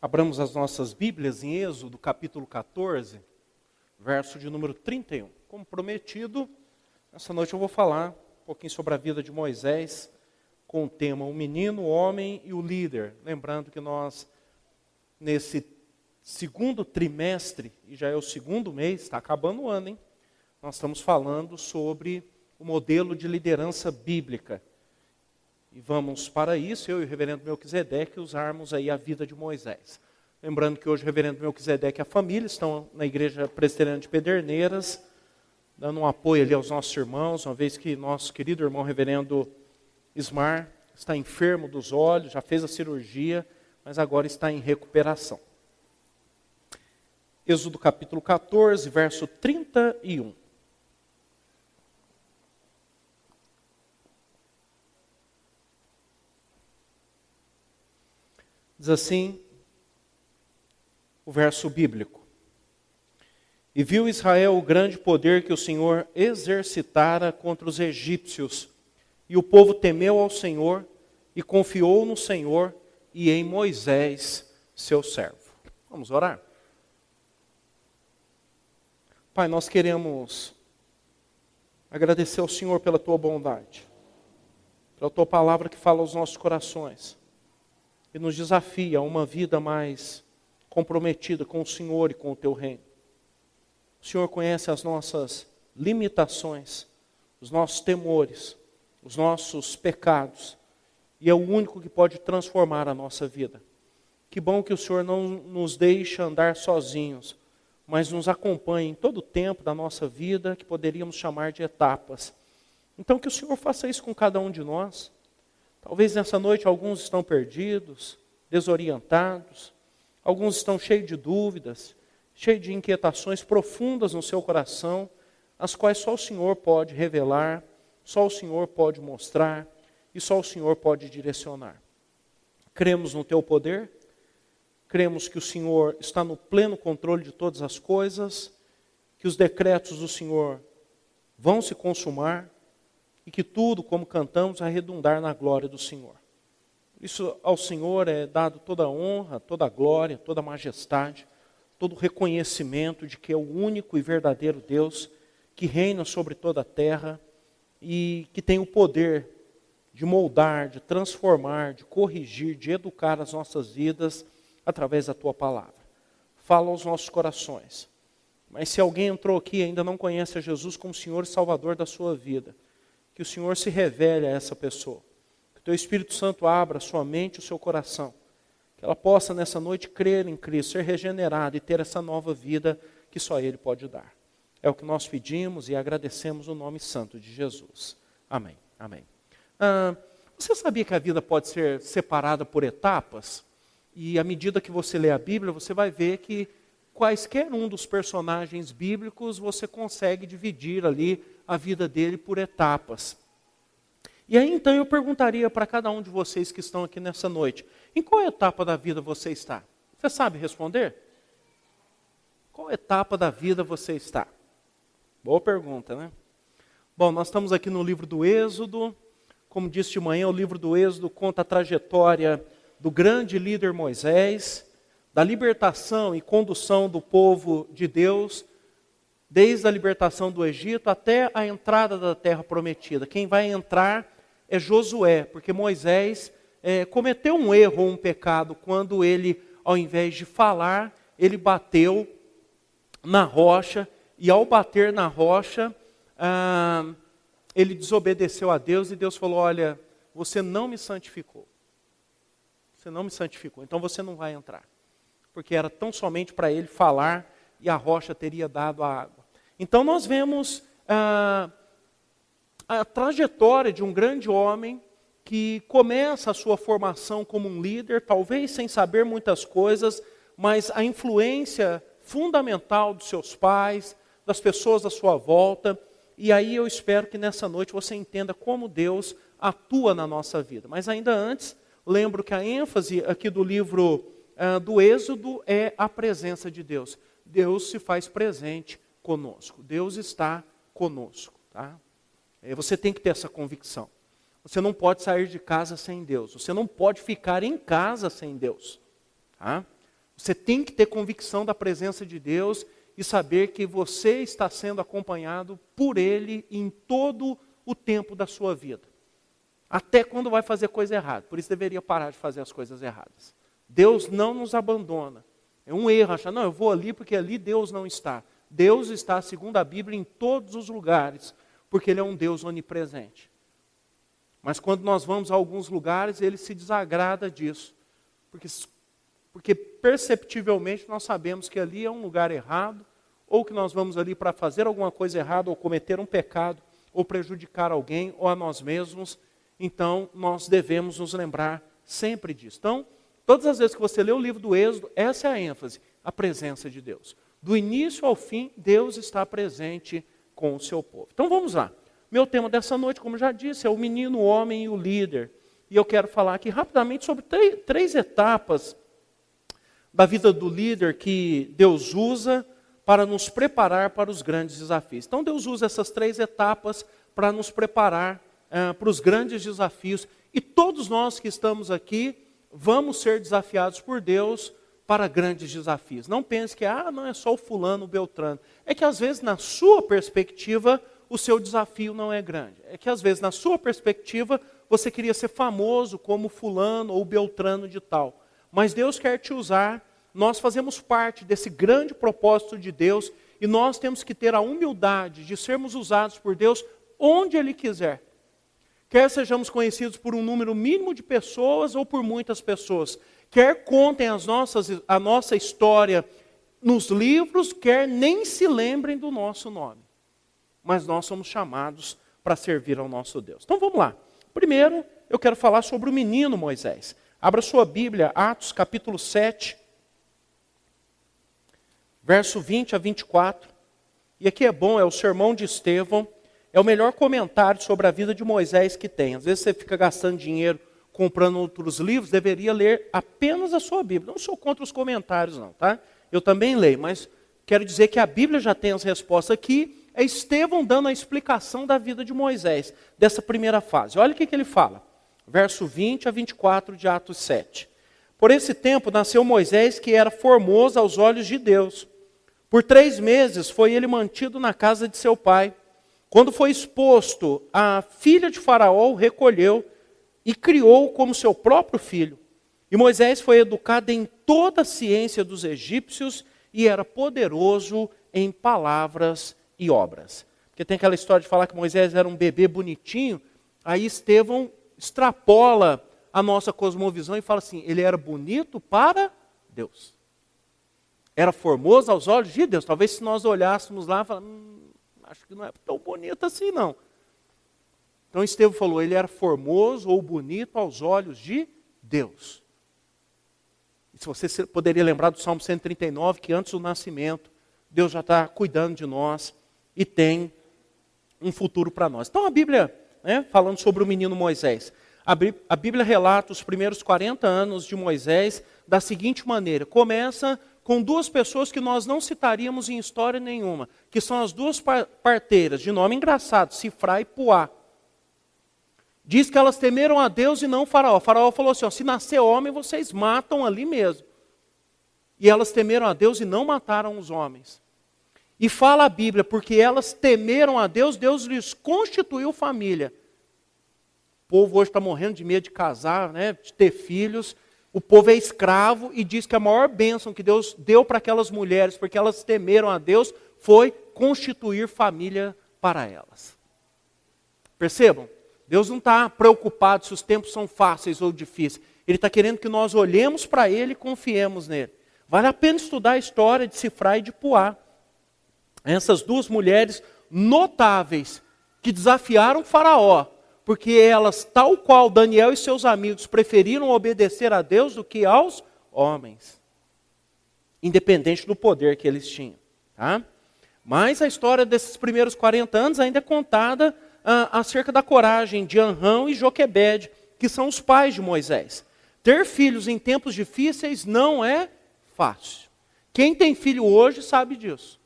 Abramos as nossas Bíblias em Êxodo, capítulo 14, verso de número 31. Como prometido, essa noite eu vou falar um pouquinho sobre a vida de Moisés, com o tema o menino, o homem e o líder. Lembrando que nós, nesse segundo trimestre, e já é o segundo mês, está acabando o ano, hein? Nós estamos falando sobre o modelo de liderança bíblica. E vamos para isso, eu e o reverendo Melquisedeque, usarmos aí a vida de Moisés. Lembrando que hoje o reverendo Melquisedeque e a família estão na igreja presbiteriana de Pederneiras, dando um apoio ali aos nossos irmãos, uma vez que nosso querido irmão reverendo Ismar está enfermo dos olhos, já fez a cirurgia, mas agora está em recuperação. Êxodo capítulo 14, verso 31. Diz assim o verso bíblico: E viu Israel o grande poder que o Senhor exercitara contra os egípcios, e o povo temeu ao Senhor, e confiou no Senhor e em Moisés, seu servo. Vamos orar? Pai, nós queremos agradecer ao Senhor pela Tua bondade, pela Tua palavra que fala aos nossos corações, e nos desafia a uma vida mais comprometida com o Senhor e com o Teu reino. O Senhor conhece as nossas limitações, os nossos temores, os nossos pecados, e é o único que pode transformar a nossa vida. Que bom que o Senhor não nos deixa andar sozinhos, mas nos acompanha em todo o tempo da nossa vida, que poderíamos chamar de etapas. Então que o Senhor faça isso com cada um de nós. Talvez nessa noite alguns estão perdidos, desorientados, alguns estão cheios de dúvidas, cheios de inquietações profundas no seu coração, as quais só o Senhor pode revelar, só o Senhor pode mostrar e só o Senhor pode direcionar. Cremos no Teu poder, cremos que o Senhor está no pleno controle de todas as coisas, que os decretos do Senhor vão se consumar, e que tudo, como cantamos, vai redundar na glória do Senhor. Por isso, ao Senhor é dado toda a honra, toda a glória, toda a majestade, todo o reconhecimento de que é o único e verdadeiro Deus que reina sobre toda a terra e que tem o poder de moldar, de transformar, de corrigir, de educar as nossas vidas através da Tua palavra. Fala aos nossos corações. Mas se alguém entrou aqui e ainda não conhece a Jesus como Senhor e Salvador da sua vida, que o Senhor se revele a essa pessoa. Que o Teu Espírito Santo abra a sua mente e o seu coração. Que ela possa nessa noite crer em Cristo, ser regenerada e ter essa nova vida que só Ele pode dar. É o que nós pedimos e agradecemos o nome santo de Jesus. Amém. Amém. Você sabia que a vida pode ser separada por etapas? E à medida que você lê a Bíblia, você vai ver que quaisquer um dos personagens bíblicos, você consegue dividir ali a vida dele por etapas. E aí então eu perguntaria para cada um de vocês que estão aqui nessa noite, em qual etapa da vida você está? Você sabe responder? Qual etapa da vida você está? Boa pergunta, né? Bom, nós estamos aqui no livro do Êxodo. Como disse de manhã, o livro do Êxodo conta a trajetória do grande líder Moisés, da libertação e condução do povo de Deus, desde a libertação do Egito até a entrada da terra prometida. Quem vai entrar é Josué, porque Moisés cometeu um erro ou um pecado quando ele, ao invés de falar, ele bateu na rocha, e ao bater na rocha, ele desobedeceu a Deus, e Deus falou: olha, você não me santificou. Você não me santificou, então você não vai entrar. Porque era tão somente para ele falar, e a rocha teria dado a água. Então nós vemos a trajetória de um grande homem que começa a sua formação como um líder, talvez sem saber muitas coisas, mas a influência fundamental dos seus pais, das pessoas à sua volta. E aí eu espero que nessa noite você entenda como Deus atua na nossa vida. Mas ainda antes, lembro que a ênfase aqui do livro do Êxodo é a presença de Deus. Deus se faz presente conosco. Deus está conosco. Tá? Você tem que ter essa convicção. Você não pode sair de casa sem Deus. Você não pode ficar em casa sem Deus. Tá? Você tem que ter convicção da presença de Deus e saber que você está sendo acompanhado por Ele em todo o tempo da sua vida. Até quando vai fazer coisa errada. Por isso deveria parar de fazer as coisas erradas. Deus não nos abandona. É um erro achar, não, eu vou ali porque ali Deus não está. Deus está, segundo a Bíblia, em todos os lugares, porque Ele é um Deus onipresente. Mas quando nós vamos a alguns lugares, Ele se desagrada disso. Porque perceptivelmente nós sabemos que ali é um lugar errado, ou que nós vamos ali para fazer alguma coisa errada, ou cometer um pecado, ou prejudicar alguém, ou a nós mesmos. Então, nós devemos nos lembrar sempre disso. Então, todas as vezes que você lê o livro do Êxodo, essa é a ênfase, a presença de Deus. Do início ao fim, Deus está presente com o seu povo. Então, vamos lá. Meu tema dessa noite, como já disse, é o menino, o homem e o líder. E eu quero falar aqui rapidamente sobre três etapas da vida do líder que Deus usa para nos preparar para os grandes desafios. Então Deus usa essas três etapas para nos preparar para os grandes desafios. E todos nós que estamos aqui vamos ser desafiados por Deus para grandes desafios. Não pense que não é só o fulano, o beltrano. É que às vezes na sua perspectiva o seu desafio não é grande. É que às vezes na sua perspectiva você queria ser famoso como fulano ou beltrano de tal. Mas Deus quer te usar, nós fazemos parte desse grande propósito de Deus e nós temos que ter a humildade de sermos usados por Deus onde Ele quiser. Quer sejamos conhecidos por um número mínimo de pessoas ou por muitas pessoas. Quer contem a nossa história nos livros, quer nem se lembrem do nosso nome. Mas nós somos chamados para servir ao nosso Deus. Então vamos lá. Primeiro, eu quero falar sobre o menino Moisés. Abra sua Bíblia, Atos capítulo 7, verso 20 a 24. E aqui é bom, é o sermão de Estevão. É o melhor comentário sobre a vida de Moisés que tem. Às vezes você fica gastando dinheiro comprando outros livros, deveria ler apenas a sua Bíblia. Não sou contra os comentários não, tá? Eu também leio, mas quero dizer que a Bíblia já tem as respostas aqui. É Estevão dando a explicação da vida de Moisés, dessa primeira fase. Olha o que ele fala. Verso 20 a 24 de Atos 7. Por esse tempo nasceu Moisés, que era formoso aos olhos de Deus. Por 3 meses foi ele mantido na casa de seu pai. Quando foi exposto, a filha de Faraó o recolheu e criou como seu próprio filho. E Moisés foi educado em toda a ciência dos egípcios e era poderoso em palavras e obras. Porque tem aquela história de falar que Moisés era um bebê bonitinho, aí Estevão extrapola a nossa cosmovisão e fala assim, ele era bonito para Deus. Era formoso aos olhos de Deus. Talvez se nós olhássemos lá, acho que não é tão bonito assim não. Então Estevão falou, ele era formoso ou bonito aos olhos de Deus. E se você poderia lembrar do Salmo 139, que antes do nascimento, Deus já está cuidando de nós e tem um futuro para nós. Então a Bíblia, falando sobre o menino Moisés, a Bíblia relata os primeiros 40 anos de Moisés da seguinte maneira. Começa com 2 pessoas que nós não citaríamos em história nenhuma, que são as 2 parteiras, de nome engraçado, Sifrá e Puá. Diz que elas temeram a Deus e não o Faraó. O Faraó falou assim, se nascer homem, vocês matam ali mesmo. E elas temeram a Deus e não mataram os homens. E fala a Bíblia, porque elas temeram a Deus, Deus lhes constituiu família. O povo hoje está morrendo de medo de casar, de ter filhos. O povo é escravo e diz que a maior bênção que Deus deu para aquelas mulheres, porque elas temeram a Deus, foi constituir família para elas. Percebam? Deus não está preocupado se os tempos são fáceis ou difíceis. Ele está querendo que nós olhemos para Ele e confiemos nele. Vale a pena estudar a história de Sifrá e de Puá. Essas 2 mulheres notáveis que desafiaram o Faraó, porque elas, tal qual Daniel e seus amigos, preferiram obedecer a Deus do que aos homens, independente do poder que eles tinham. Tá? Mas a história desses primeiros 40 anos ainda é contada acerca da coragem de Amrão e Joquebede, que são os pais de Moisés. Ter filhos em tempos difíceis não é fácil. Quem tem filho hoje sabe disso.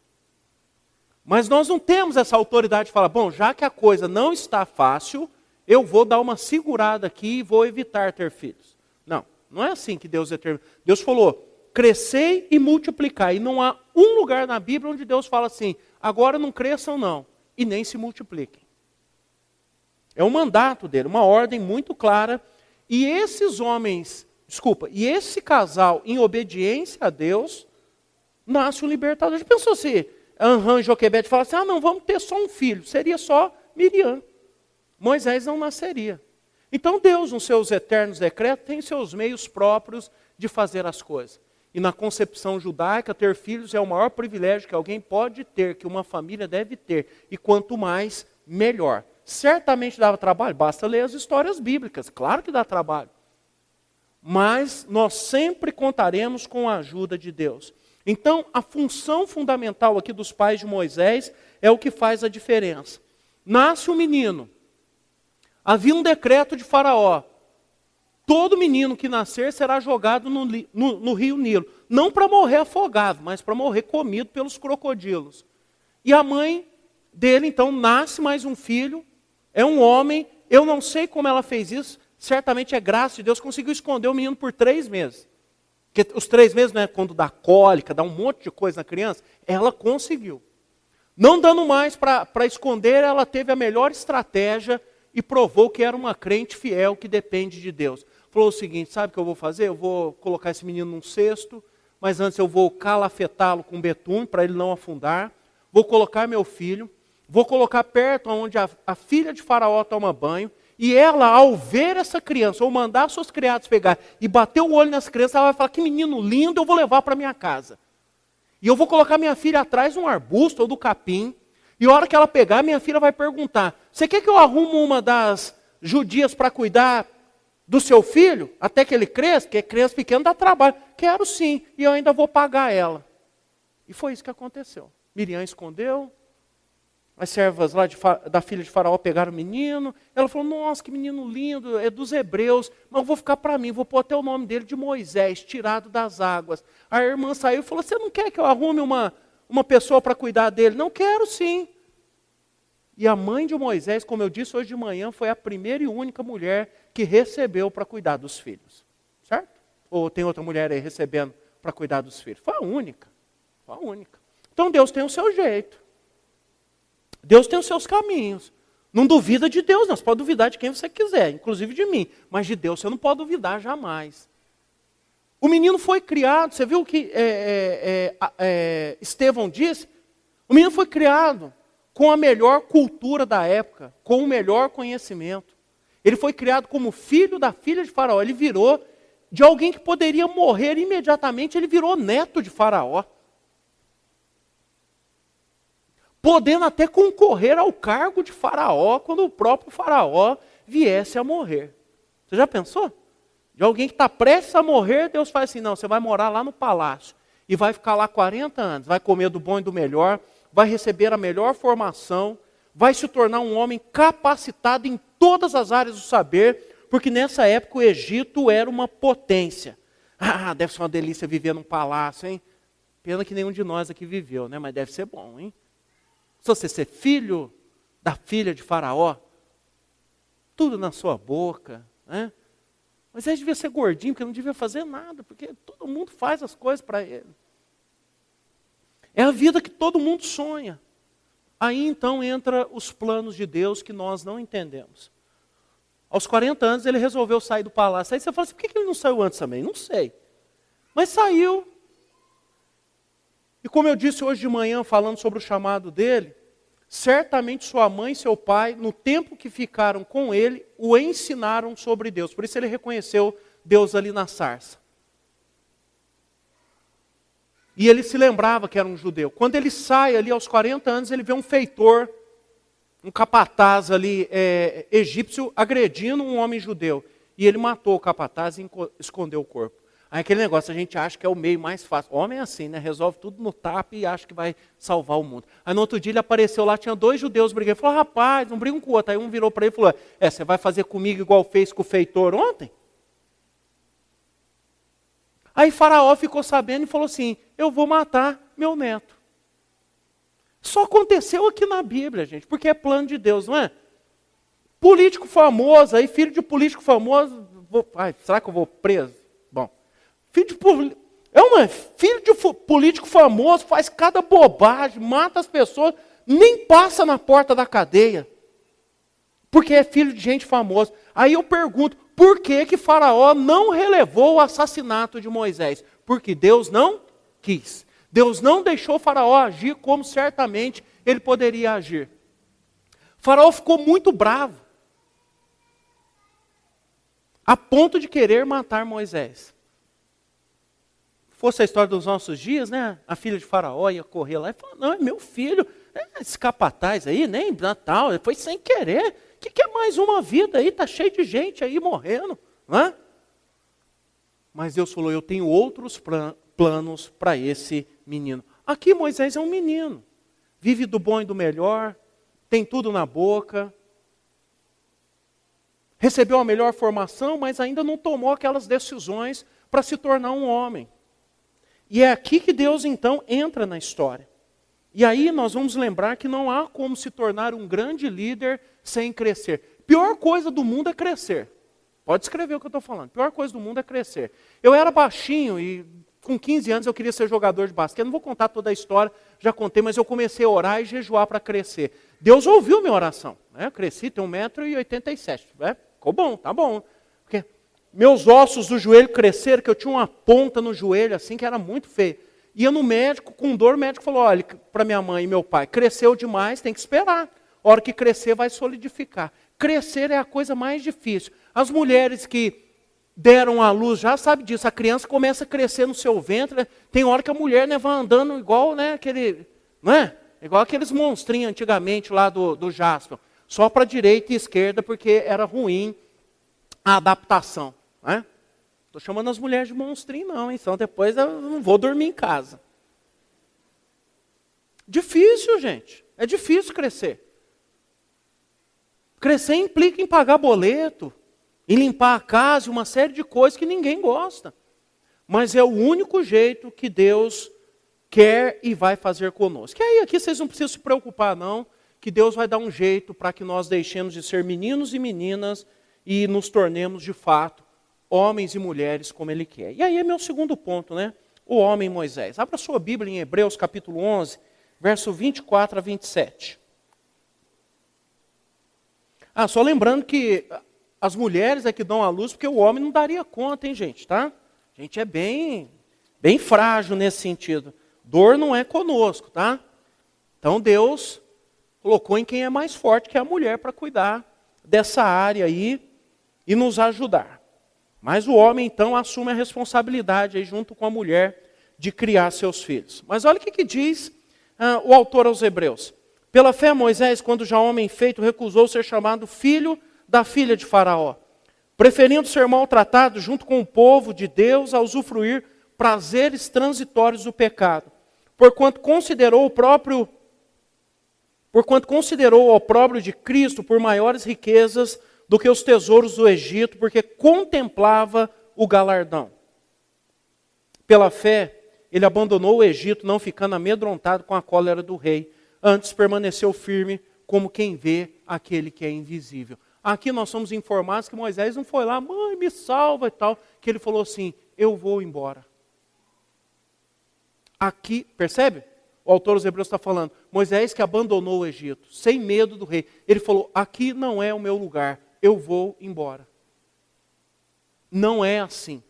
Mas nós não temos essa autoridade de falar, bom, já que a coisa não está fácil, eu vou dar uma segurada aqui e vou evitar ter filhos. Não, não é assim que Deus determina. Deus falou, crescei e multiplicai. E não há um lugar na Bíblia onde Deus fala assim, agora não cresçam não, e nem se multipliquem. É um mandato dele, uma ordem muito clara. E esses homens, e esse casal em obediência a Deus, nasce um libertador. Já pensou se Amram e Joquebede falassem, não, vamos ter só um filho, seria só Miriam. Moisés não nasceria. Então Deus, nos seus eternos decretos, tem seus meios próprios de fazer as coisas. E na concepção judaica, ter filhos é o maior privilégio que alguém pode ter, que uma família deve ter. E quanto mais, melhor. Certamente dava trabalho, basta ler as histórias bíblicas, claro que dá trabalho. Mas nós sempre contaremos com a ajuda de Deus. Então, a função fundamental aqui dos pais de Moisés é o que faz a diferença. Nasce um menino. Havia um decreto de Faraó. Todo menino que nascer será jogado no rio Nilo. Não para morrer afogado, mas para morrer comido pelos crocodilos. E a mãe dele, então, nasce mais um filho. É um homem. Eu não sei como ela fez isso. Certamente é graça de Deus. Conseguiu esconder o menino por 3 meses. Porque os 3 meses, né, quando dá cólica, dá um monte de coisa na criança. Ela conseguiu. Não dando mais para esconder, ela teve a melhor estratégia e provou que era uma crente fiel que depende de Deus. Falou o seguinte, sabe o que eu vou fazer? Eu vou colocar esse menino num cesto, mas antes eu vou calafetá-lo com betume para ele não afundar. Vou colocar meu filho, vou colocar perto onde a filha de Faraó toma banho. E ela, ao ver essa criança, ou mandar seus criados pegar e bater o olho nessa criança, ela vai falar, que menino lindo, eu vou levar para minha casa. E eu vou colocar minha filha atrás de um arbusto ou do capim. E a hora que ela pegar, minha filha vai perguntar, você quer que eu arrumo uma das judias para cuidar do seu filho? Até que ele cresça, porque criança pequena dá trabalho. Quero sim, e eu ainda vou pagar ela. E foi isso que aconteceu. Miriam escondeu. As servas lá da filha de Faraó pegaram o menino. Ela falou, nossa, que menino lindo, é dos hebreus. Mas eu vou ficar para mim, vou pôr até o nome dele de Moisés, tirado das águas. A irmã saiu e falou, você não quer que eu arrume uma pessoa para cuidar dele? Não, quero sim. E a mãe de Moisés, como eu disse hoje de manhã, foi a primeira e única mulher que recebeu para cuidar dos filhos. Certo? Ou tem outra mulher aí recebendo para cuidar dos filhos? Foi a única. Foi a única. Então Deus tem o seu jeito. Deus tem os seus caminhos. Não duvida de Deus, não. Você pode duvidar de quem você quiser, inclusive de mim. Mas de Deus você não pode duvidar jamais. O menino foi criado, você viu o que Estevão disse? O menino foi criado com a melhor cultura da época, com o melhor conhecimento. Ele foi criado como filho da filha de Faraó. Ele virou de alguém que poderia morrer imediatamente, ele virou neto de Faraó. Podendo até concorrer ao cargo de Faraó quando o próprio Faraó viesse a morrer. Você já pensou? De alguém que está prestes a morrer, Deus faz assim, não, você vai morar lá no palácio e vai ficar lá 40 anos, vai comer do bom e do melhor, vai receber a melhor formação, vai se tornar um homem capacitado em todas as áreas do saber, porque nessa época o Egito era uma potência. Ah, deve ser uma delícia viver num palácio, hein? Pena que nenhum de nós aqui viveu, né? Mas deve ser bom, hein? Se você ser filho da filha de Faraó, tudo na sua boca, né? Mas ele devia ser gordinho, porque não devia fazer nada, porque todo mundo faz as coisas para ele. É a vida que todo mundo sonha. Aí então entra os planos de Deus que nós não entendemos. Aos 40 anos ele resolveu sair do palácio. Aí você fala assim, por que ele não saiu antes também? Não sei. Mas saiu. E como eu disse hoje de manhã, falando sobre o chamado dele, certamente sua mãe e seu pai, no tempo que ficaram com ele, o ensinaram sobre Deus. Por isso ele reconheceu Deus ali na sarça. E ele se lembrava que era um judeu. Quando ele sai ali aos 40 anos, ele vê um feitor, um capataz ali egípcio, agredindo um homem judeu. E ele matou o capataz e escondeu o corpo. Aí aquele negócio, a gente acha que é o meio mais fácil. Homem é assim, né? Resolve tudo no tapa e acha que vai salvar o mundo. Aí no outro dia ele apareceu lá, tinha 2 judeus brigando. Ele falou, rapaz, não briga um com o outro. Aí um virou para ele e falou, você vai fazer comigo igual fez com o feitor ontem? Aí Faraó ficou sabendo e falou assim, eu vou matar meu neto. Só aconteceu aqui na Bíblia, gente, porque é plano de Deus, não é? Político famoso, aí filho de político famoso, será que eu vou preso? Bom. Filho de político famoso, faz cada bobagem, mata as pessoas, nem passa na porta da cadeia. Porque é filho de gente famosa. Aí eu pergunto, por que Faraó não relevou o assassinato de Moisés? Porque Deus não quis. Deus não deixou Faraó agir como certamente ele poderia agir. Faraó ficou muito bravo, a ponto de querer matar Moisés. Se fosse a história dos nossos dias, né? A filha de Faraó ia correr lá e falar, não, é meu filho, esse capataz aí, nem Natal, foi sem querer. O que é mais uma vida aí? Está cheio de gente aí morrendo. Não é? Mas Deus falou, eu tenho outros planos para esse menino. Aqui Moisés é um menino. Vive do bom e do melhor. Tem tudo na boca. Recebeu a melhor formação, mas ainda não tomou aquelas decisões para se tornar um homem. E é aqui que Deus então entra na história. E aí nós vamos lembrar que não há como se tornar um grande líder sem crescer. Pior coisa do mundo é crescer. Pode escrever o que eu estou falando. Pior coisa do mundo é crescer. Eu era baixinho e com 15 anos eu queria ser jogador de basquete. Eu não vou contar toda a história, já contei, mas eu comecei a orar e jejuar para crescer. Deus ouviu minha oração. Né? Eu cresci, tenho 1,87 m. Né? Ficou bom, tá bom. Porque meus ossos do joelho cresceram, que eu tinha uma ponta no joelho assim, que era muito feio. Ia no médico, com dor, o médico falou, olha, para minha mãe e meu pai, cresceu demais, tem que esperar. A hora que crescer vai solidificar. Crescer é a coisa mais difícil. As mulheres que deram à luz já sabem disso. A criança começa a crescer no seu ventre. Tem hora que a mulher vai andando igual, igual aqueles monstrinhos antigamente lá do Jasper. Só para a direita e esquerda, porque era ruim a adaptação. Né? Estou chamando as mulheres de monstrinho não, hein? Então depois eu não vou dormir em casa. Difícil, gente. É difícil crescer. Crescer implica em pagar boleto, em limpar a casa, uma série de coisas que ninguém gosta. Mas é o único jeito que Deus quer e vai fazer conosco. E aí aqui vocês não precisam se preocupar não, que Deus vai dar um jeito para que nós deixemos de ser meninos e meninas e nos tornemos de fato homens e mulheres como Ele quer. E aí é meu segundo ponto, né? O homem Moisés. Abra sua Bíblia em Hebreus capítulo 11, verso 24 a 27. Só lembrando que as mulheres é que dão a luz, porque o homem não daria conta, hein, gente, tá? A gente é bem frágil nesse sentido. Dor não é conosco, tá? Então Deus colocou em quem é mais forte, que é a mulher, para cuidar dessa área aí e nos ajudar. Mas o homem, então, assume a responsabilidade aí, junto com a mulher, de criar seus filhos. Mas olha o que diz o autor aos Hebreus. Pela fé, Moisés, quando já homem feito, recusou ser chamado filho da filha de Faraó, preferindo ser maltratado junto com o povo de Deus a usufruir prazeres transitórios do pecado, porquanto considerou o opróbrio de Cristo por maiores riquezas do que os tesouros do Egito, porque contemplava o galardão. Pela fé, ele abandonou o Egito, não ficando amedrontado com a cólera do rei, antes permaneceu firme como quem vê aquele que é invisível. Aqui nós somos informados que Moisés não foi lá, mãe, me salva e tal, que ele falou assim, eu vou embora. Aqui, percebe? O autor dos Hebreus está falando, Moisés que abandonou o Egito, sem medo do rei. Ele falou, aqui não é o meu lugar, eu vou embora. Não é assim.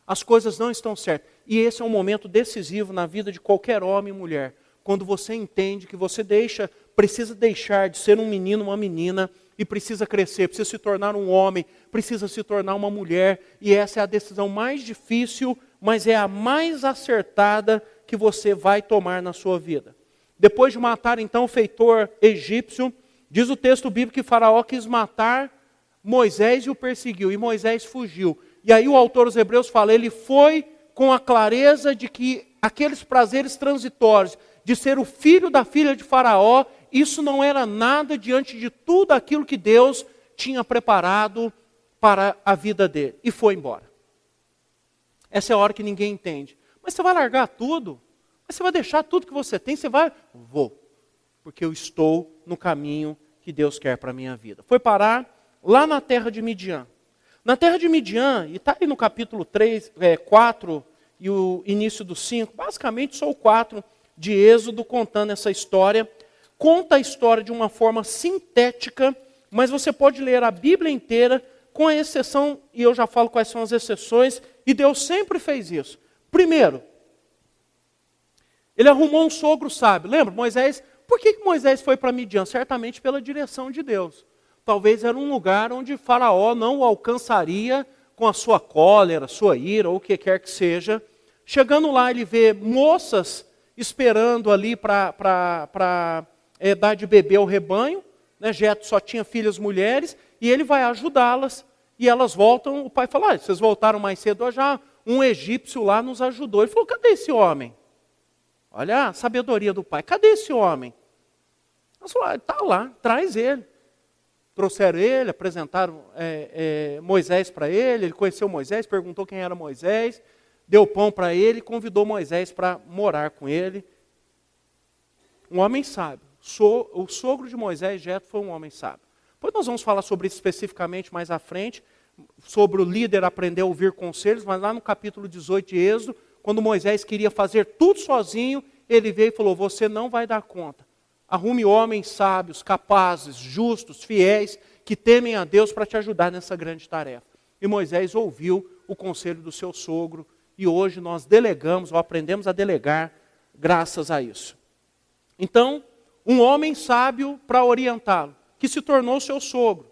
As coisas não estão certas. E esse é um momento decisivo na vida de qualquer homem e mulher. Quando você entende que você precisa deixar de ser um menino, uma menina, e precisa crescer, precisa se tornar um homem, precisa se tornar uma mulher, e essa é a decisão mais difícil, mas é a mais acertada que você vai tomar na sua vida. Depois de matar então o feitor egípcio, diz o texto bíblico que Faraó quis matar Moisés e o perseguiu, e Moisés fugiu. E aí o autor dos Hebreus fala, ele foi com a clareza de que aqueles prazeres transitórios, de ser o filho da filha de Faraó, isso não era nada diante de tudo aquilo que Deus tinha preparado para a vida dele. E foi embora. Essa é a hora que ninguém entende. Mas você vai largar tudo? Mas você vai deixar tudo que você tem? Você vai? Vou. Porque eu estou no caminho que Deus quer para a minha vida. Foi parar lá na terra de Midian. Na terra de Midian, e está aí no capítulo 4, e o início do 5, basicamente só o 4 de Êxodo contando essa história. Conta a história de uma forma sintética, mas você pode ler a Bíblia inteira, com a exceção, e eu já falo quais são as exceções, e Deus sempre fez isso. Primeiro, ele arrumou um sogro sábio. Lembra, Moisés? Por que Moisés foi para Midian? Certamente pela direção de Deus. Talvez era um lugar onde Faraó não o alcançaria com a sua cólera, sua ira, ou o que quer que seja. Chegando lá, ele vê moças esperando ali para dar de beber ao rebanho. Né? Jetro só tinha filhas mulheres, e ele vai ajudá-las. E elas voltam, o pai fala, vocês voltaram mais cedo, já um egípcio lá nos ajudou. Ele falou, cadê esse homem? Olha a sabedoria do pai, cadê esse homem? Elas falaram, está lá, traz ele. Trouxeram ele, apresentaram Moisés para ele conheceu Moisés, perguntou quem era Moisés, deu pão para ele e convidou Moisés para morar com ele. Um homem sábio. O sogro de Moisés, Jetro, foi um homem sábio. Depois nós vamos falar sobre isso especificamente mais à frente, sobre o líder aprender a ouvir conselhos, mas lá no capítulo 18 de Êxodo, quando Moisés queria fazer tudo sozinho, ele veio e falou, você não vai dar conta. Arrume homens sábios, capazes, justos, fiéis, que temem a Deus para te ajudar nessa grande tarefa. E Moisés ouviu o conselho do seu sogro, e hoje nós delegamos, ou aprendemos a delegar, graças a isso. Então, um homem sábio para orientá-lo, que se tornou seu sogro.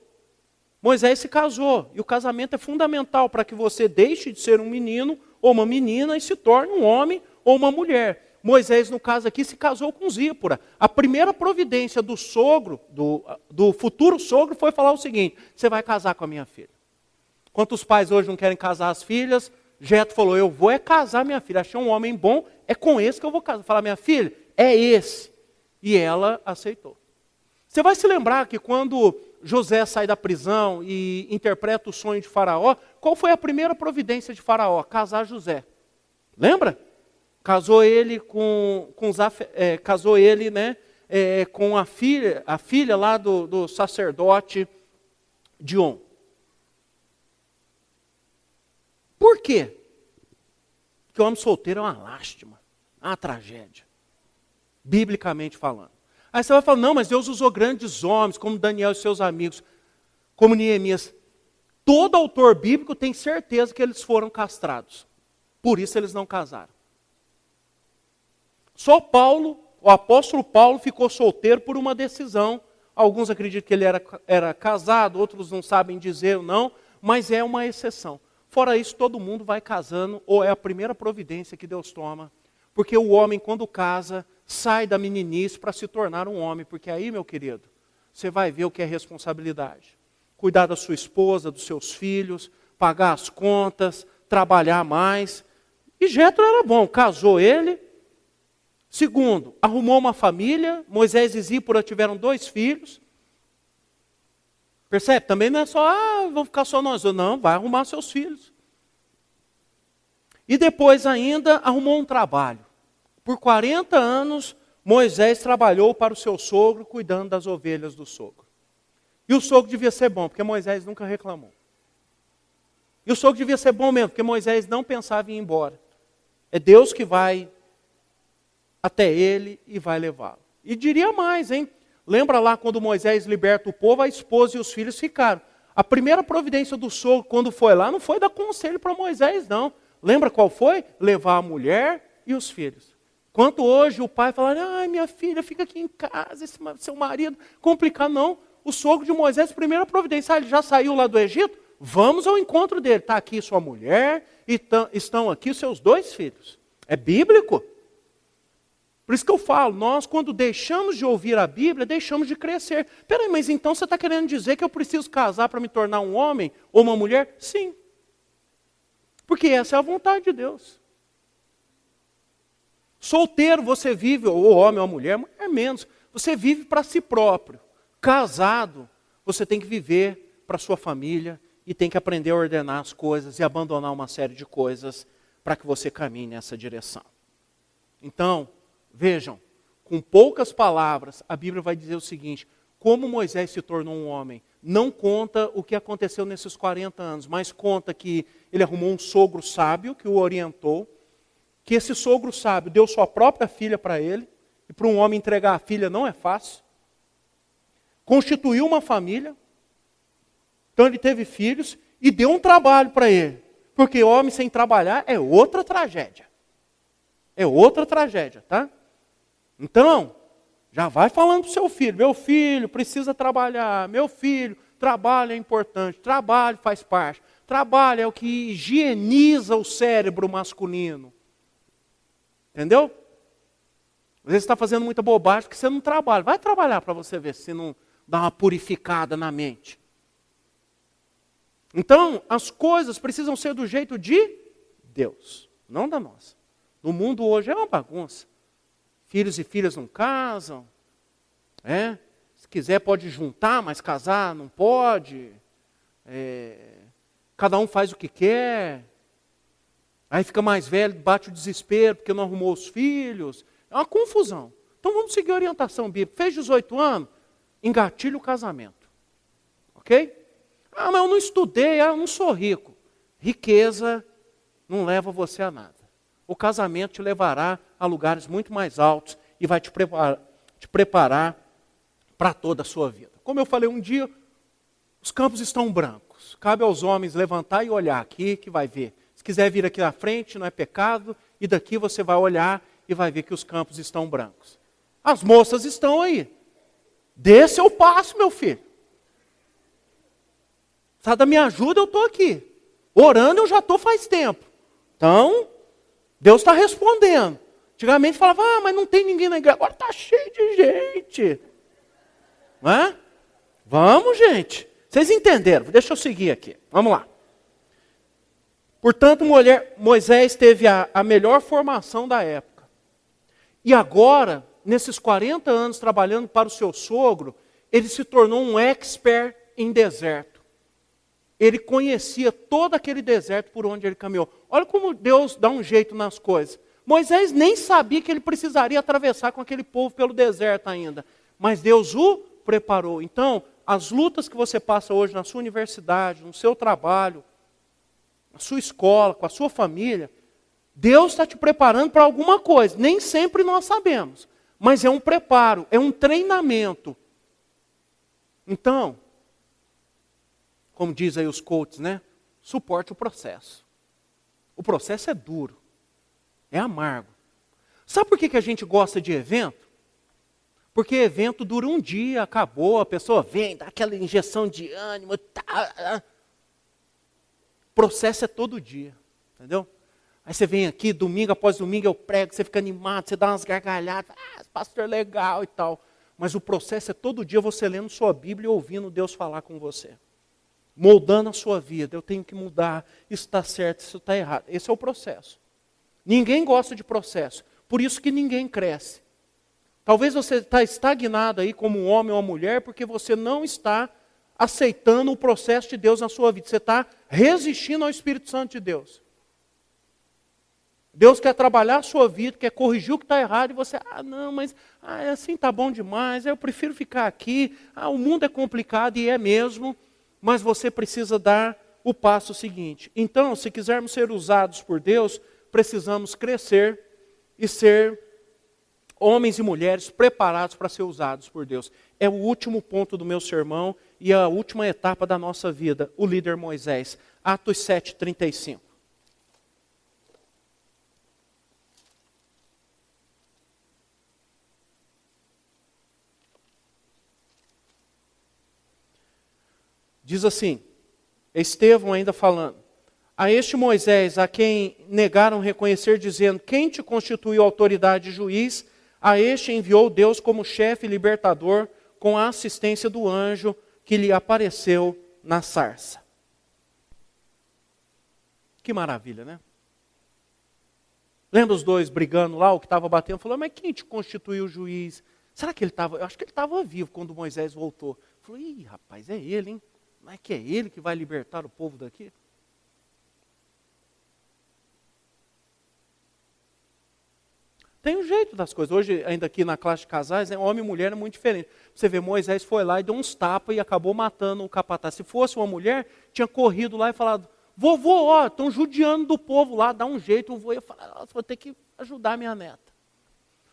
Moisés se casou, e o casamento é fundamental para que você deixe de ser um menino ou uma menina e se torne um homem ou uma mulher. Moisés, no caso aqui, se casou com Zípora. A primeira providência do sogro, do futuro sogro, foi falar o seguinte, você vai casar com a minha filha. Quantos pais hoje não querem casar as filhas? Jetro falou, eu vou casar minha filha. Achei um homem bom, é com esse que eu vou casar. Falar, minha filha, é esse. E ela aceitou. Você vai se lembrar que quando José sai da prisão e interpreta o sonho de Faraó, qual foi a primeira providência de Faraó? Casar José. Lembra? Casou ele com a filha lá do sacerdote Dion. Por quê? Porque o homem solteiro é uma lástima, uma tragédia, biblicamente falando. Aí você vai falar, não, mas Deus usou grandes homens, como Daniel e seus amigos, como Neemias. Todo autor bíblico tem certeza que eles foram castrados. Por isso eles não casaram. Só Paulo, o apóstolo Paulo, ficou solteiro por uma decisão. Alguns acreditam que ele era casado, outros não sabem dizer ou não, mas é uma exceção. Fora isso, todo mundo vai casando, ou é a primeira providência que Deus toma. Porque o homem, quando casa, sai da meninice para se tornar um homem. Porque aí, meu querido, você vai ver o que é responsabilidade. Cuidar da sua esposa, dos seus filhos, pagar as contas, trabalhar mais. E Jetro era bom, casou ele. Segundo, arrumou uma família. Moisés e Zípora tiveram 2 filhos. Percebe? Também não é só, vamos ficar só nós. Não, vai arrumar seus filhos. E depois ainda arrumou um trabalho. Por 40 anos, Moisés trabalhou para o seu sogro, cuidando das ovelhas do sogro. E o sogro devia ser bom, porque Moisés nunca reclamou. E o sogro devia ser bom mesmo, porque Moisés não pensava em ir embora. É Deus que vai até ele e vai levá-lo. E diria mais, hein? Lembra lá quando Moisés liberta o povo, a esposa e os filhos ficaram. A primeira providência do sogro, quando foi lá, não foi dar conselho para Moisés, não. Lembra qual foi? Levar a mulher e os filhos. Quanto hoje o pai fala, minha filha, fica aqui em casa, esse seu marido, complicado. Não, o sogro de Moisés, primeira providência, ele já saiu lá do Egito? Vamos ao encontro dele. Está aqui sua mulher, e estão aqui os seus 2 filhos. É bíblico. Por isso que eu falo, nós quando deixamos de ouvir a Bíblia, deixamos de crescer. Peraí, mas então você está querendo dizer que eu preciso casar para me tornar um homem ou uma mulher? Sim. Porque essa é a vontade de Deus. Solteiro você vive, ou homem ou mulher menos. Você vive para si próprio. Casado, você tem que viver para sua família e tem que aprender a ordenar as coisas e abandonar uma série de coisas para que você caminhe nessa direção. Então, vejam, com poucas palavras, a Bíblia vai dizer o seguinte, como Moisés se tornou um homem. Não conta o que aconteceu nesses 40 anos, mas conta que ele arrumou um sogro sábio que o orientou. que esse sogro sábio deu sua própria filha para ele, e para um homem entregar a filha não é fácil. Constituiu uma família, então ele teve filhos e deu um trabalho para ele. Porque homem sem trabalhar é outra tragédia. É outra tragédia, tá? Então, já vai falando para o seu filho, meu filho precisa trabalhar, meu filho, trabalho é importante, trabalho faz parte. Trabalho é o que higieniza o cérebro masculino. Entendeu? Às vezes você está fazendo muita bobagem porque você não trabalha. Vai trabalhar para você ver se não dá uma purificada na mente. Então, as coisas precisam ser do jeito de Deus, não da nossa. No mundo hoje é uma bagunça. Filhos e filhas não casam. Se quiser pode juntar, mas casar não pode. Cada um faz o que quer. Aí fica mais velho, bate o desespero porque não arrumou os filhos. É uma confusão. Então vamos seguir a orientação bíblica. Fez 18 anos, engatilha o casamento. Ok? Ah, mas eu não estudei, eu não sou rico. Riqueza não leva você a nada. O casamento te levará a lugares muito mais altos e vai te preparar para toda a sua vida. Como eu falei um dia, os campos estão brancos. Cabe aos homens levantar e olhar aqui que vai ver. Se quiser vir aqui na frente, não é pecado. E daqui você vai olhar e vai ver que os campos estão brancos. As moças estão aí. Dê seu passo, meu filho. Precisa da minha ajuda, eu estou aqui. Orando eu já estou faz tempo. Então, Deus está respondendo. Antigamente falava, mas não tem ninguém na igreja. Agora está cheio de gente. Não é? Vamos, gente. Vocês entenderam? Deixa eu seguir aqui. Vamos lá. Portanto, Moisés teve a melhor formação da época. E agora, nesses 40 anos trabalhando para o seu sogro, ele se tornou um expert em deserto. Ele conhecia todo aquele deserto por onde ele caminhou. Olha como Deus dá um jeito nas coisas. Moisés nem sabia que ele precisaria atravessar com aquele povo pelo deserto ainda. Mas Deus o preparou. Então, as lutas que você passa hoje na sua universidade, no seu trabalho, na sua escola, com a sua família, Deus está te preparando para alguma coisa. Nem sempre nós sabemos. Mas é um preparo, é um treinamento. Então, como diz aí os coaches, né? Suporte o processo. O processo é duro, é amargo. Sabe por que a gente gosta de evento? Porque evento dura um dia, acabou, a pessoa vem, dá aquela injeção de ânimo. Tá. O processo é todo dia, entendeu? Aí você vem aqui, domingo após domingo eu prego, você fica animado, você dá umas gargalhadas, pastor legal e tal. Mas o processo é todo dia você lendo sua Bíblia e ouvindo Deus falar com você. Moldando a sua vida, eu tenho que mudar, isso está certo, isso está errado. Esse é o processo. Ninguém gosta de processo, por isso que ninguém cresce. Talvez você está estagnado aí como um homem ou uma mulher, porque você não está aceitando o processo de Deus na sua vida. Você está resistindo ao Espírito Santo de Deus. Deus quer trabalhar a sua vida, quer corrigir o que está errado, e você, não, mas assim está bom demais, eu prefiro ficar aqui, o mundo é complicado, e é mesmo, mas você precisa dar o passo seguinte. Então, se quisermos ser usados por Deus, precisamos crescer e ser homens e mulheres preparados para ser usados por Deus. É o último ponto do meu sermão e a última etapa da nossa vida, o líder Moisés. Atos 7:35. Diz assim, Estevão ainda falando, a este Moisés, a quem negaram reconhecer, dizendo, quem te constituiu autoridade e juiz, a este enviou Deus como chefe e libertador, com a assistência do anjo que lhe apareceu na sarça. Que maravilha, né? Lembra os dois brigando lá, o que estava batendo, falou, mas quem te constituiu o juiz? Será que ele estava, eu acho que ele estava vivo quando Moisés voltou. Falou, rapaz, é ele, hein? Não é que é ele que vai libertar o povo daqui? Tem um jeito das coisas. Hoje, ainda aqui na classe de casais, homem e mulher é muito diferente. Você vê, Moisés foi lá e deu uns tapas e acabou matando o capataz. Se fosse uma mulher, tinha corrido lá e falado, vovô, ó, estão judiando do povo lá, dá um jeito. O vô ia falar, nossa, vou ter que ajudar minha neta.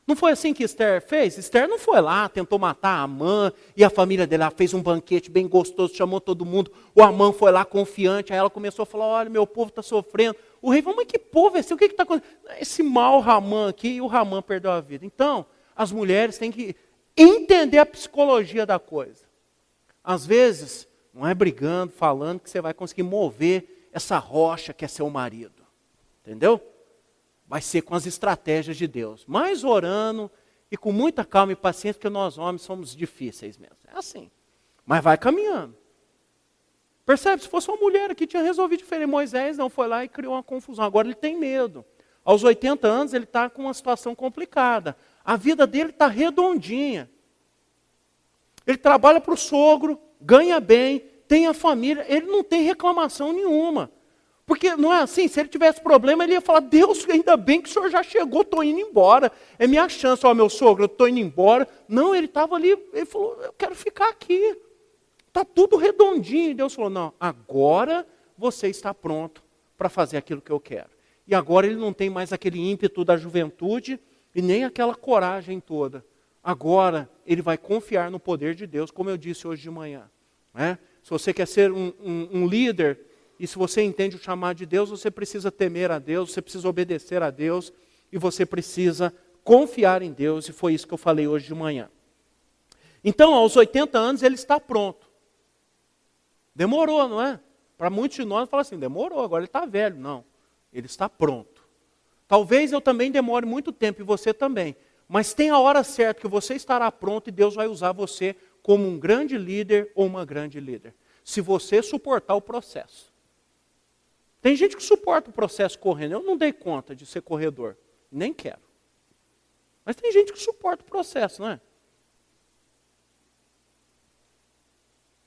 Não foi assim que Esther fez? Esther não foi lá, tentou matar Amã, e a família dela fez um banquete bem gostoso, chamou todo mundo. O Amã foi lá confiante, aí ela começou a falar, olha, meu povo está sofrendo. O rei falou, mas que povo é esse? O que está acontecendo? Esse mau Ramã aqui, e o Ramã perdeu a vida. Então, as mulheres têm que entender a psicologia da coisa. Às vezes, não é brigando, falando, que você vai conseguir mover essa rocha que é seu marido. Entendeu? Vai ser com as estratégias de Deus. Mas orando e com muita calma e paciência, porque nós homens somos difíceis mesmo. É assim. Mas vai caminhando. Percebe? Se fosse uma mulher que tinha resolvido diferente, Moisés não foi lá e criou uma confusão. Agora ele tem medo. Aos 80 anos ele está com uma situação complicada. A vida dele está redondinha. Ele trabalha para o sogro, ganha bem, tem a família, ele não tem reclamação nenhuma. Porque não é assim, se ele tivesse problema, ele ia falar, Deus, ainda bem que o senhor já chegou, estou indo embora. É minha chance, ó meu sogro, eu estou indo embora. Não, ele estava ali, ele falou, eu quero ficar aqui. Está tudo redondinho. E Deus falou, não, agora você está pronto para fazer aquilo que eu quero. E agora ele não tem mais aquele ímpeto da juventude e nem aquela coragem toda. Agora ele vai confiar no poder de Deus, como eu disse hoje de manhã. Né? Se você quer ser um líder, e se você entende o chamado de Deus, você precisa temer a Deus, você precisa obedecer a Deus, e você precisa confiar em Deus, e foi isso que eu falei hoje de manhã. Então, aos 80 anos, ele está pronto. Demorou, não é? Para muitos de nós, fala assim, demorou, agora ele está velho. Não, ele está pronto. Talvez eu também demore muito tempo, e você também. Mas tem a hora certa que você estará pronto, e Deus vai usar você como um grande líder ou uma grande líder. Se você suportar o processo. Tem gente que suporta o processo correndo. Eu não dei conta de ser corredor. Nem quero. Mas tem gente que suporta o processo, não é?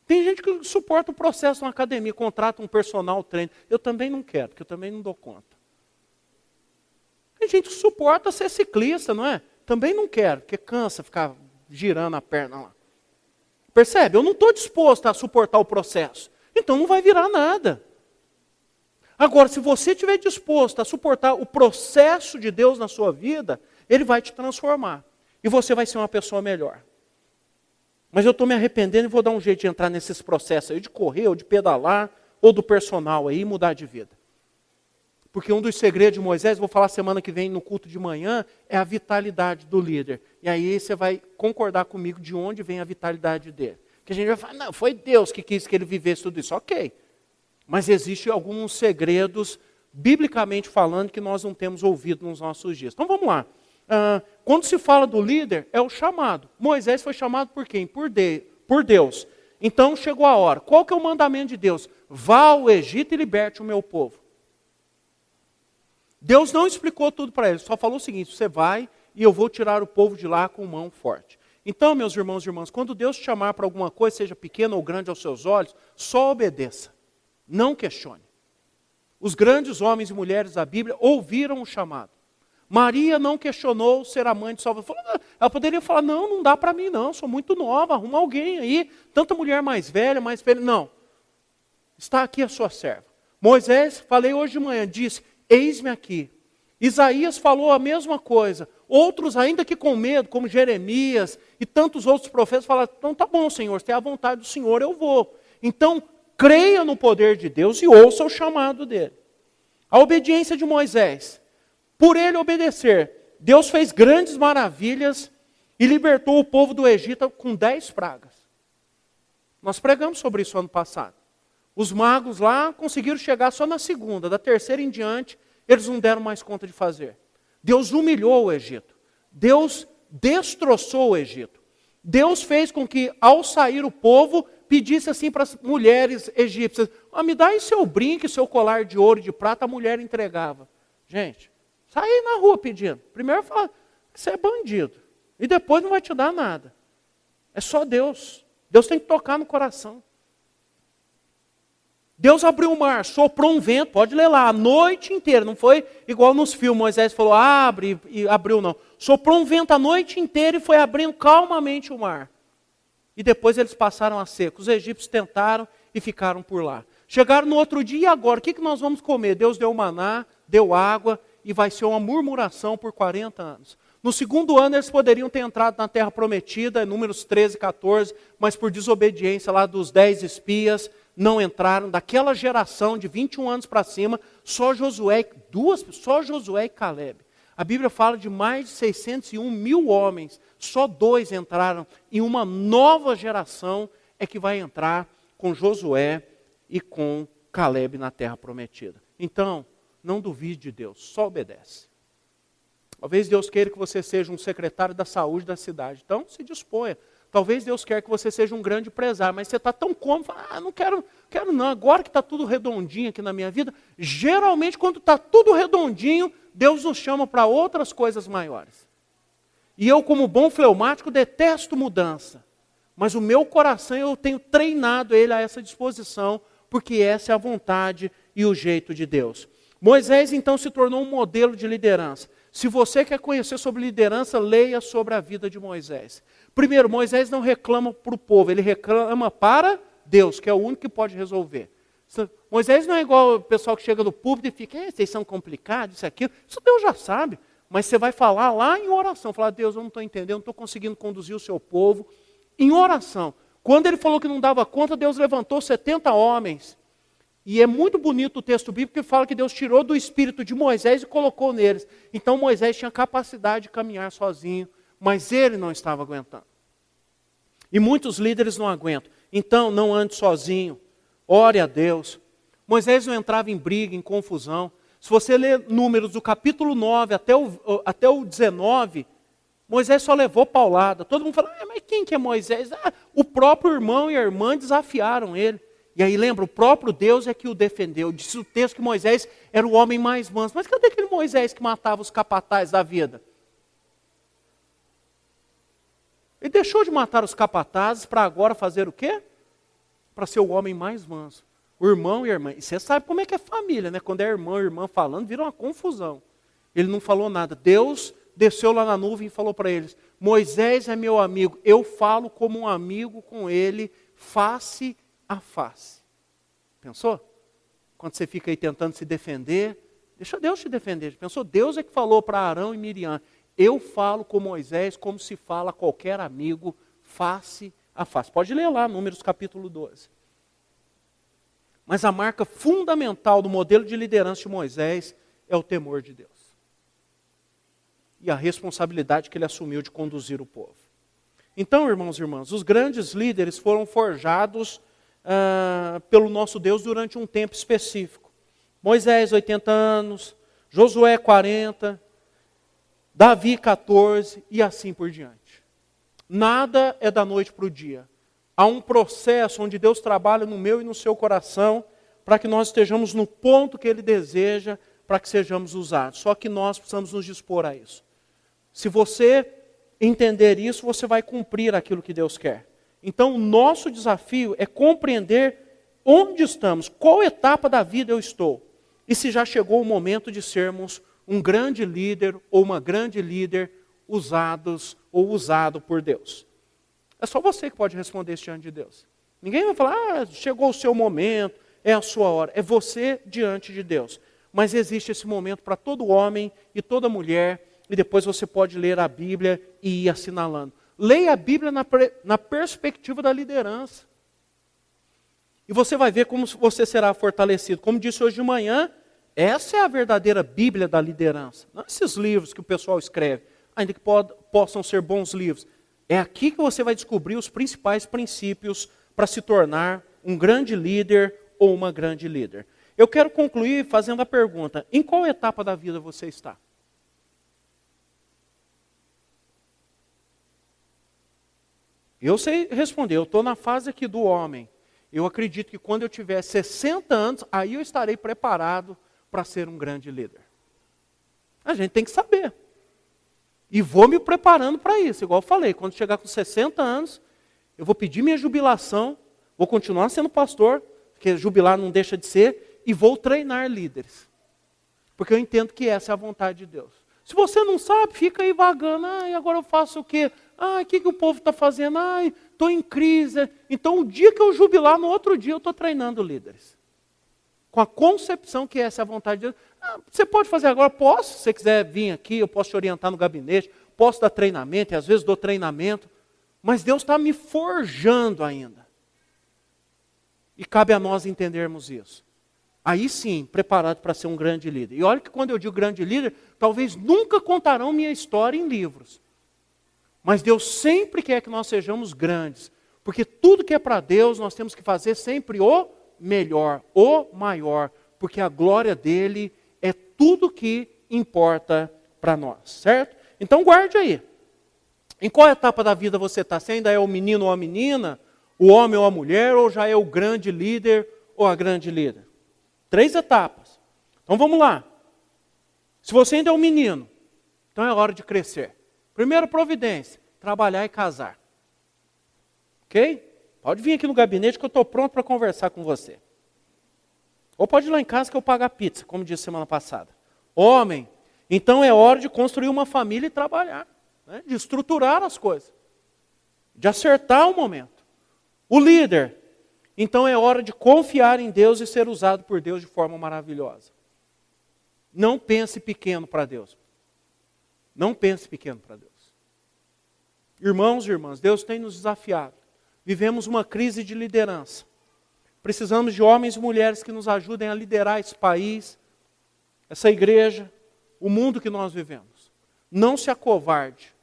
Tem gente que suporta o processo na academia, contrata um personal trainer. Eu também não quero, porque eu também não dou conta. Tem gente que suporta ser ciclista, não é? Também não quero, porque cansa ficar girando a perna lá. Percebe? Eu não estou disposto a suportar o processo. Então não vai virar nada. Agora, se você estiver disposto a suportar o processo de Deus na sua vida, Ele vai te transformar. E você vai ser uma pessoa melhor. Mas eu estou me arrependendo e vou dar um jeito de entrar nesses processos aí, de correr, ou de pedalar, ou do personal aí, e mudar de vida. Porque um dos segredos de Moisés, vou falar semana que vem no culto de manhã, é a vitalidade do líder. E aí você vai concordar comigo de onde vem a vitalidade dele. Porque a gente vai falar, não, foi Deus que quis que ele vivesse tudo isso. Ok. Mas existem alguns segredos, biblicamente falando, que nós não temos ouvido nos nossos dias. Então vamos lá. Quando se fala do líder, é o chamado. Moisés foi chamado por quem? Por Deus. Então chegou a hora. Qual que é o mandamento de Deus? Vá ao Egito e liberte o meu povo. Deus não explicou tudo para ele, só falou o seguinte, você vai e eu vou tirar o povo de lá com mão forte. Então, meus irmãos e irmãs, quando Deus te chamar para alguma coisa, seja pequena ou grande aos seus olhos, só obedeça, não questione. Os grandes homens e mulheres da Bíblia ouviram o chamado. Maria não questionou ser a mãe de Salvador. Ela poderia falar, não dá para mim não, sou muito nova, arruma alguém aí, tanta mulher mais velha, mais velha. Não, está aqui a sua serva. Moisés, falei hoje de manhã, disse, eis-me aqui. Isaías falou a mesma coisa. Outros, ainda que com medo, como Jeremias e tantos outros profetas, falaram, então tá bom, Senhor, se tem a vontade do Senhor, eu vou. Então, creia no poder de Deus e ouça o chamado dele. A obediência de Moisés. Por ele obedecer, Deus fez grandes maravilhas e libertou o povo do Egito com 10 pragas. Nós pregamos sobre isso ano passado. Os magos lá conseguiram chegar só na segunda, da terceira em diante, eles não deram mais conta de fazer. Deus humilhou o Egito. Deus destroçou o Egito. Deus fez com que, ao sair o povo, pedisse assim para as mulheres egípcias, me dá aí seu brinco, seu colar de ouro e de prata, a mulher entregava. Gente, sai aí na rua pedindo. Primeiro fala que você é bandido. E depois não vai te dar nada. É só Deus. Deus tem que tocar no coração. Deus abriu o mar, soprou um vento, pode ler lá, a noite inteira, não foi igual nos filmes, Moisés falou, abre, e abriu não. Soprou um vento a noite inteira e foi abrindo calmamente o mar. E depois eles passaram a seco. Os egípcios tentaram e ficaram por lá. Chegaram no outro dia, e agora? O que nós vamos comer? Deus deu maná, deu água, e vai ser uma murmuração por 40 anos. No segundo ano, eles poderiam ter entrado na terra prometida, Números 13, 14, mas por desobediência lá dos 10 espias, não entraram. Daquela geração de 21 anos para cima, só Josué e Calebe. A Bíblia fala de mais de 601 mil homens, só 2 entraram, e uma nova geração é que vai entrar com Josué e com Calebe na terra prometida. Então, não duvide de Deus, só obedece. Talvez Deus queira que você seja um secretário da saúde da cidade, então se disponha. Talvez Deus queira que você seja um grande empresário, mas você está tão cômodo, não quero não, agora que está tudo redondinho aqui na minha vida. Geralmente quando está tudo redondinho, Deus nos chama para outras coisas maiores. E eu, como bom fleumático, detesto mudança. Mas o meu coração, eu tenho treinado ele a essa disposição, porque essa é a vontade e o jeito de Deus. Moisés então se tornou um modelo de liderança. Se você quer conhecer sobre liderança, leia sobre a vida de Moisés. Primeiro, Moisés não reclama para o povo, ele reclama para Deus, que é o único que pode resolver. Moisés não é igual o pessoal que chega no púlpito e fica, vocês são complicados, isso e aquilo. Isso Deus já sabe, mas você vai falar lá em oração, falar, Deus, eu não estou entendendo, não estou conseguindo conduzir o seu povo. Em oração. Quando ele falou que não dava conta, Deus levantou 70 homens. E é muito bonito o texto bíblico que fala que Deus tirou do espírito de Moisés e colocou neles. Então Moisés tinha capacidade de caminhar sozinho, mas ele não estava aguentando. E muitos líderes não aguentam. Então não ande sozinho, ore a Deus. Moisés não entrava em briga, em confusão. Se você ler Números do capítulo 9 até o 19, Moisés só levou paulada. Todo mundo fala, mas quem que é Moisés? O próprio irmão e a irmã desafiaram ele. E aí lembra, o próprio Deus é que o defendeu. Disse o texto que Moisés era o homem mais manso. Mas cadê aquele Moisés que matava os capatazes da vida? Ele deixou de matar os capatazes para agora fazer o quê? Para ser o homem mais manso. O irmão e a irmã. E você sabe como é que é família, né? Quando é irmão e irmã falando, vira uma confusão. Ele não falou nada. Deus desceu lá na nuvem e falou para eles, Moisés é meu amigo, eu falo como um amigo com ele, face a face. Pensou? Quando você fica aí tentando se defender, deixa Deus te defender. Pensou? Deus é que falou para Arão e Miriam, eu falo com Moisés como se fala qualquer amigo, face a face. Pode ler lá, Números capítulo 12. Mas a marca fundamental do modelo de liderança de Moisés é o temor de Deus. E a responsabilidade que ele assumiu de conduzir o povo. Então, irmãos e irmãs, os grandes líderes foram forjados pelo nosso Deus durante um tempo específico. Moisés, 80 anos, Josué, 40, Davi, 14 e assim por diante. Nada é da noite para o dia. Há um processo onde Deus trabalha no meu e no seu coração para que nós estejamos no ponto que Ele deseja para que sejamos usados. Só que nós precisamos nos dispor a isso. Se você entender isso, você vai cumprir aquilo que Deus quer. Então, o nosso desafio é compreender onde estamos, qual etapa da vida eu estou. E se já chegou o momento de sermos um grande líder ou uma grande líder usados ou usado por Deus. É só você que pode responder isso diante de Deus. Ninguém vai falar, chegou o seu momento, é a sua hora. É você diante de Deus. Mas existe esse momento para todo homem e toda mulher, e depois você pode ler a Bíblia e ir assinalando. Leia a Bíblia na perspectiva da liderança. E você vai ver como você será fortalecido. Como disse hoje de manhã, essa é a verdadeira Bíblia da liderança. Não esses livros que o pessoal escreve, ainda que possam ser bons livros. É aqui que você vai descobrir os principais princípios para se tornar um grande líder ou uma grande líder. Eu quero concluir fazendo a pergunta, em qual etapa da vida você está? Eu sei responder, eu estou na fase aqui do homem. Eu acredito que quando eu tiver 60 anos, aí eu estarei preparado para ser um grande líder. A gente tem que saber. E vou me preparando para isso, igual eu falei, quando chegar com 60 anos, eu vou pedir minha jubilação, vou continuar sendo pastor, porque jubilar não deixa de ser, e vou treinar líderes. Porque eu entendo que essa é a vontade de Deus. Se você não sabe, fica aí vagando, agora eu faço o quê? O que o povo está fazendo? Estou em crise. Então, o dia que eu jubilar, no outro dia eu estou treinando líderes. com a concepção que essa é a vontade de Deus. Você pode fazer agora? Posso. Se você quiser vir aqui, eu posso te orientar no gabinete, posso dar treinamento, e às vezes dou treinamento, mas Deus está me forjando ainda. E cabe a nós entendermos isso. Aí sim, preparado para ser um grande líder. E olha que quando eu digo grande líder, talvez nunca contarão minha história em livros. Mas Deus sempre quer que nós sejamos grandes. Porque tudo que é para Deus, nós temos que fazer sempre o melhor, o maior. Porque a glória dele é tudo que importa para nós, certo? Então guarde aí. Em qual etapa da vida você está? Você ainda é o menino ou a menina, o homem ou a mulher, ou já é o grande líder ou a grande líder? 3 etapas. Então vamos lá. Se você ainda é um menino, então é hora de crescer. Primeira providência, trabalhar e casar. Ok? Pode vir aqui no gabinete que eu estou pronto para conversar com você. Ou pode ir lá em casa que eu pago a pizza, como disse semana passada. Homem, então é hora de construir uma família e trabalhar. Né? De estruturar as coisas. De acertar o momento. O líder, então é hora de confiar em Deus e ser usado por Deus de forma maravilhosa. Não pense pequeno para Deus. Não pense pequeno para Deus. Irmãos e irmãs, Deus tem nos desafiado. Vivemos uma crise de liderança. Precisamos de homens e mulheres que nos ajudem a liderar esse país, essa igreja, o mundo que nós vivemos. Não se acovarde.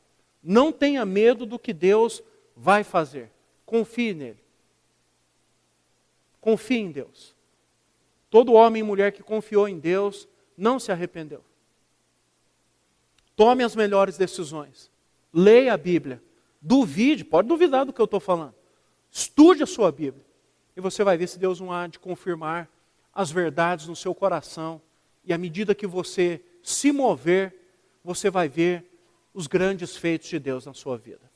Não tenha medo do que Deus vai fazer. Confie nele. Confie em Deus. Todo homem e mulher que confiou em Deus não se arrependeu. Tome as melhores decisões. Leia a Bíblia. Duvide, pode duvidar do que eu estou falando. Estude a sua Bíblia. E você vai ver se Deus não há de confirmar as verdades no seu coração. E à medida que você se mover, você vai ver os grandes feitos de Deus na sua vida.